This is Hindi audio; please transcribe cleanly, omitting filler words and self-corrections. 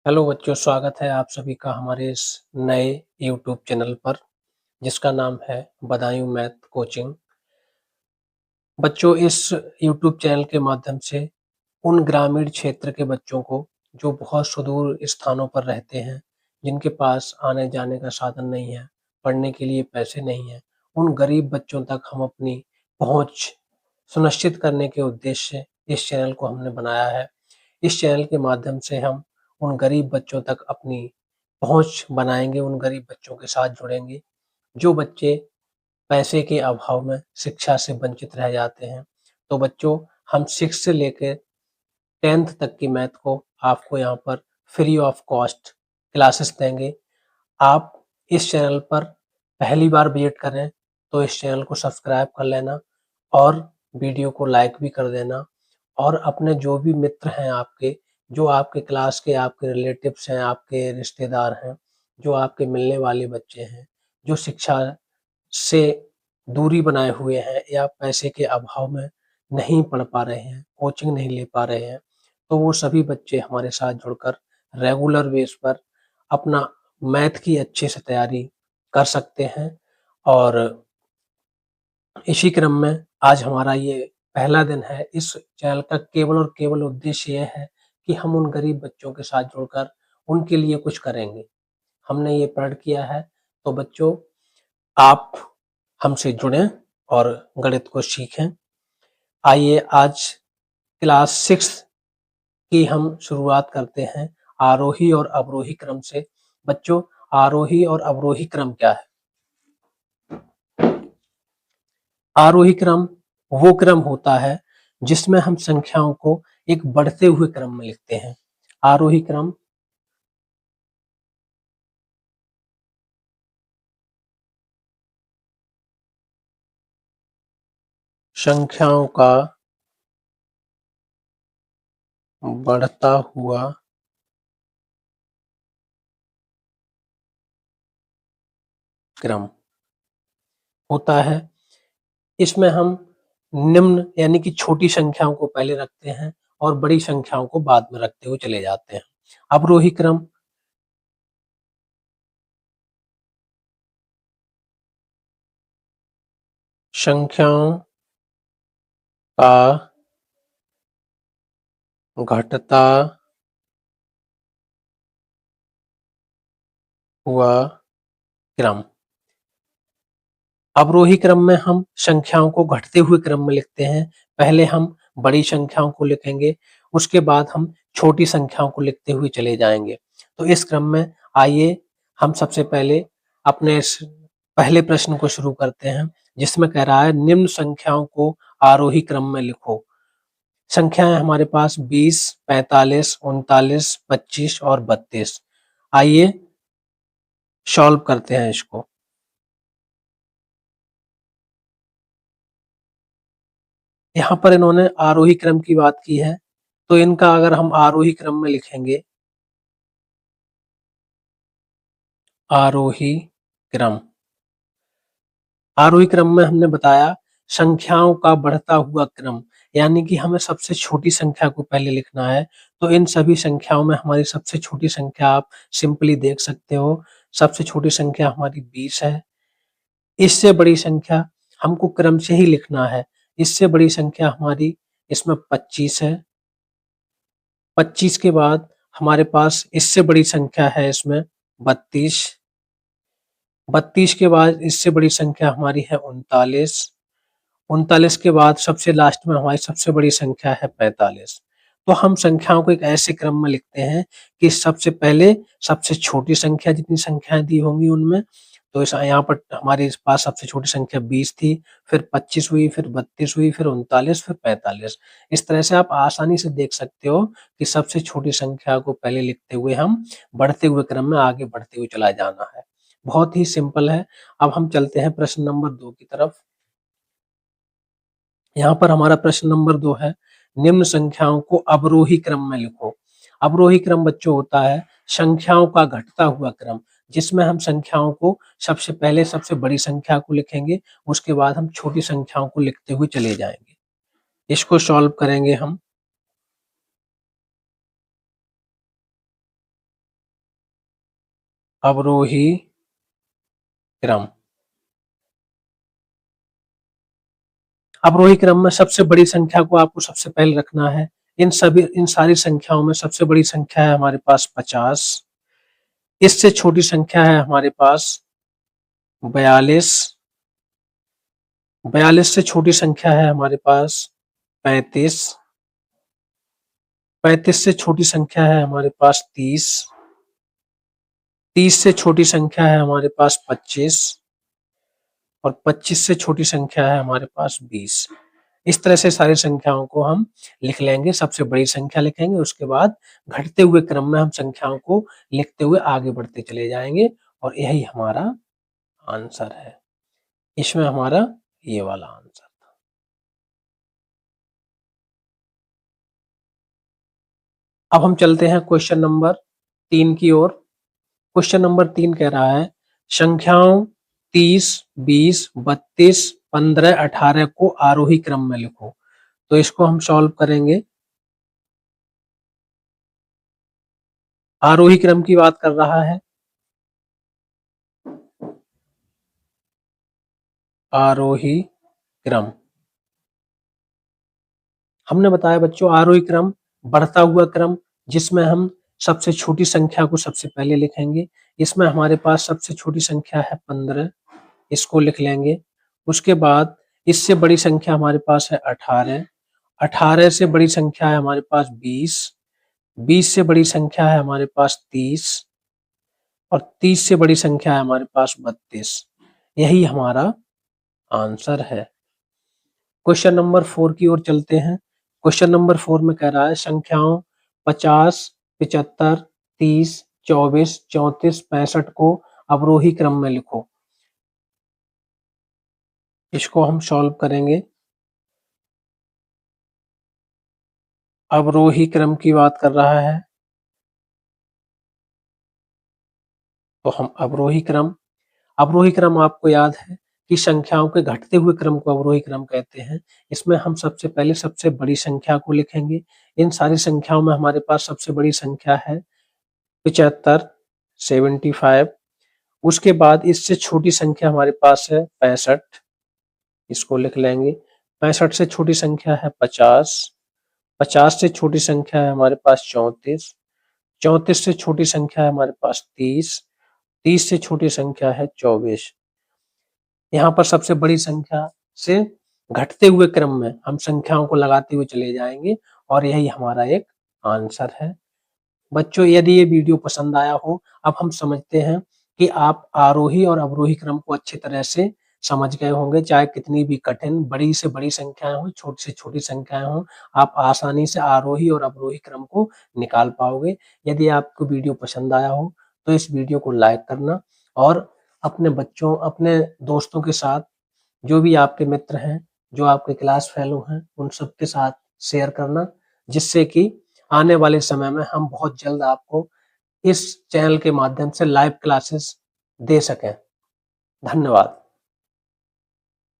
हेलो बच्चों, स्वागत है आप सभी का हमारे इस नए यूट्यूब चैनल पर जिसका नाम है बदायूं मैथ कोचिंग। बच्चों, इस यूट्यूब चैनल के माध्यम से उन ग्रामीण क्षेत्र के बच्चों को जो बहुत सुदूर स्थानों पर रहते हैं, जिनके पास आने जाने का साधन नहीं है, पढ़ने के लिए पैसे नहीं हैं, उन गरीब बच्चों तक हम अपनी पहुंच सुनिश्चित करने के उद्देश्य से इस चैनल को हमने बनाया है। इस चैनल के माध्यम से हम उन गरीब बच्चों तक अपनी पहुंच बनाएंगे, उन गरीब बच्चों के साथ जुड़ेंगे जो बच्चे पैसे के अभाव में शिक्षा से वंचित रह जाते हैं। तो बच्चों, हम 6 से लेकर 10th तक की मैथ को आपको यहाँ पर फ्री ऑफ कॉस्ट क्लासेस देंगे। आप इस चैनल पर पहली बार विजिट कर रहे हैं तो इस चैनल को सब्सक्राइब कर लेना और वीडियो को लाइक भी कर देना। और अपने जो भी मित्र हैं आपके, जो आपके क्लास के, आपके रिलेटिव्स हैं, आपके रिश्तेदार हैं, जो आपके मिलने वाले बच्चे हैं, जो शिक्षा से दूरी बनाए हुए हैं या पैसे के अभाव में नहीं पढ़ पा रहे हैं, कोचिंग नहीं ले पा रहे हैं, तो वो सभी बच्चे हमारे साथ जुड़कर रेगुलर बेस पर अपना मैथ की अच्छे से तैयारी कर सकते हैं। और इसी क्रम में आज हमारा ये पहला दिन है। इस चैनल का केवल और केवल उद्देश्य ये है कि हम उन गरीब बच्चों के साथ जुड़कर उनके लिए कुछ करेंगे। हमने ये प्रण किया है। तो बच्चों, आप हमसे जुड़ें और गणित को सीखें। आइए आज क्लास 6 की हम शुरुआत करते हैं आरोही और अवरोही क्रम से। बच्चों, आरोही और अवरोही क्रम क्या है? आरोही क्रम वो क्रम होता है जिसमें हम संख्याओं को एक बढ़ते हुए क्रम में लिखते हैं। आरोही क्रम संख्याओं का बढ़ता हुआ क्रम होता है। इसमें हम निम्न यानी कि छोटी संख्याओं को पहले रखते हैं और बड़ी संख्याओं को बाद में रखते हुए चले जाते हैं। अवरोही क्रम संख्याओं का घटता हुआ क्रम। अवरोही क्रम में हम संख्याओं को घटते हुए क्रम में लिखते हैं। पहले हम बड़ी संख्याओं को लिखेंगे, उसके बाद हम छोटी संख्याओं को लिखते हुए चले जाएंगे। तो इस क्रम में आइए हम सबसे पहले अपने इस पहले प्रश्न को शुरू करते हैं, जिसमें कह रहा है निम्न संख्याओं को आरोही क्रम में लिखो। संख्याएं हमारे पास 20, 45, 39, 25 और 32। आइए सॉल्व करते हैं इसको। यहाँ पर इन्होंने आरोही क्रम की बात की है, तो इनका अगर हम आरोही क्रम में लिखेंगे, आरोही क्रम, आरोही क्रम में हमने बताया संख्याओं का बढ़ता हुआ क्रम, यानी कि हमें सबसे छोटी संख्या को पहले लिखना है। तो इन सभी संख्याओं में हमारी सबसे छोटी संख्या आप सिंपली देख सकते हो। सबसे छोटी संख्या हमारी 20 है। इससे बड़ी संख्या हमको क्रम से ही लिखना है। इससे बड़ी संख्या हमारी इसमें 25 है। 25 के बाद हमारे पास इससे बड़ी संख्या है इसमें 32। 32 के बाद इससे बड़ी संख्या हमारी है 39। 39 के बाद सबसे लास्ट में हमारी सबसे बड़ी संख्या है 45। तो हम संख्याओं को एक ऐसे क्रम में लिखते हैं कि सबसे पहले सबसे छोटी संख्या, जितनी संख्याएं दी होंगी उनमें, तो इस यहाँ पर हमारे पास सबसे छोटी संख्या 20 थी, फिर 25 हुई, फिर 32 हुई, फिर 39, फिर 45। इस तरह से आप आसानी से देख सकते हो कि सबसे छोटी संख्या को पहले लिखते हुए हम बढ़ते हुए क्रम में आगे बढ़ते हुए चला जाना है। बहुत ही सिंपल है। अब हम चलते हैं प्रश्न नंबर 2 की तरफ। यहाँ पर हमारा प्रश्न नंबर 2 है, निम्न संख्याओं को अवरोही क्रम में लिखो। अवरोही क्रम बच्चों होता है संख्याओं का घटता हुआ क्रम, जिसमें हम संख्याओं को सबसे पहले सबसे बड़ी संख्या को लिखेंगे, उसके बाद हम छोटी संख्याओं को लिखते हुए चले जाएंगे। इसको सॉल्व करेंगे हम। अवरोही क्रम। अवरोही क्रम में सबसे बड़ी संख्या को आपको सबसे पहले रखना है। इन सारी संख्याओं में सबसे बड़ी संख्या है हमारे पास 50। इससे छोटी संख्या है हमारे पास 42। 42 से छोटी संख्या है हमारे पास 35। 35 से छोटी संख्या है हमारे पास 30। 30 से छोटी संख्या है हमारे पास 25। और 25 से छोटी संख्या है हमारे पास 20। इस तरह से सारी संख्याओं को हम लिख लेंगे। सबसे बड़ी संख्या लिखेंगे, उसके बाद घटते हुए क्रम में हम संख्याओं को लिखते हुए आगे बढ़ते चले जाएंगे और यही हमारा आंसर है। इसमें हमारा ये वाला आंसर था। अब हम चलते हैं क्वेश्चन नंबर 3 की ओर। क्वेश्चन नंबर 3 कह रहा है संख्याओं 30, 20, 32, 15, 18 को आरोही क्रम में लिखो। तो इसको हम सॉल्व करेंगे। आरोही क्रम की बात कर रहा है। आरोही क्रम हमने बताया बच्चों, आरोही क्रम बढ़ता हुआ क्रम जिसमें हम सबसे छोटी संख्या को सबसे पहले लिखेंगे। इसमें हमारे पास सबसे छोटी संख्या है 15, इसको लिख लेंगे। उसके बाद इससे बड़ी संख्या हमारे पास है 18। 18 से बड़ी संख्या है हमारे पास 20। 20 से बड़ी संख्या है हमारे पास 30। और 30 से बड़ी संख्या है हमारे पास 32। यही हमारा आंसर है। क्वेश्चन नंबर 4 की ओर चलते हैं। क्वेश्चन नंबर 4 में कह रहा है संख्याओं 50, 75, 30, 24, 34, 65 को अवरोही क्रम में लिखो। इसको हम सॉल्व करेंगे। अवरोही क्रम की बात कर रहा है, तो हम अवरोही क्रम आपको याद है कि संख्याओं के घटते हुए क्रम को अवरोही क्रम कहते हैं। इसमें हम सबसे पहले सबसे बड़ी संख्या को लिखेंगे। इन सारी संख्याओं में हमारे पास सबसे बड़ी संख्या है 75, 75। उसके बाद इससे छोटी संख्या हमारे पास है 65, इसको लिख लेंगे। 65 से छोटी संख्या है 50। 50 से छोटी संख्या है हमारे पास 34। 34 से छोटी संख्या है हमारे पास 30। 30 से छोटी संख्या है 24। यहाँ पर सबसे बड़ी संख्या से घटते हुए क्रम में हम संख्याओं को लगाते हुए चले जाएंगे और यही हमारा एक आंसर है। बच्चों, यदि ये वीडियो पसंद आया हो, अब हम समझते हैं कि आप आरोही और अवरोही क्रम को अच्छी तरह से समझ गए होंगे। चाहे कितनी भी कठिन बड़ी से बड़ी संख्याएं हों, छोटी से छोटी संख्याएं हों, आप आसानी से आरोही और अवरोही क्रम को निकाल पाओगे। यदि आपको वीडियो पसंद आया हो तो इस वीडियो को लाइक करना और अपने बच्चों, अपने दोस्तों के साथ, जो भी आपके मित्र हैं, जो आपके क्लास फेलो हैं, उन सबके साथ शेयर करना, जिससे कि आने वाले समय में हम बहुत जल्द आपको इस चैनल के माध्यम से लाइव क्लासेस दे सकें। धन्यवाद।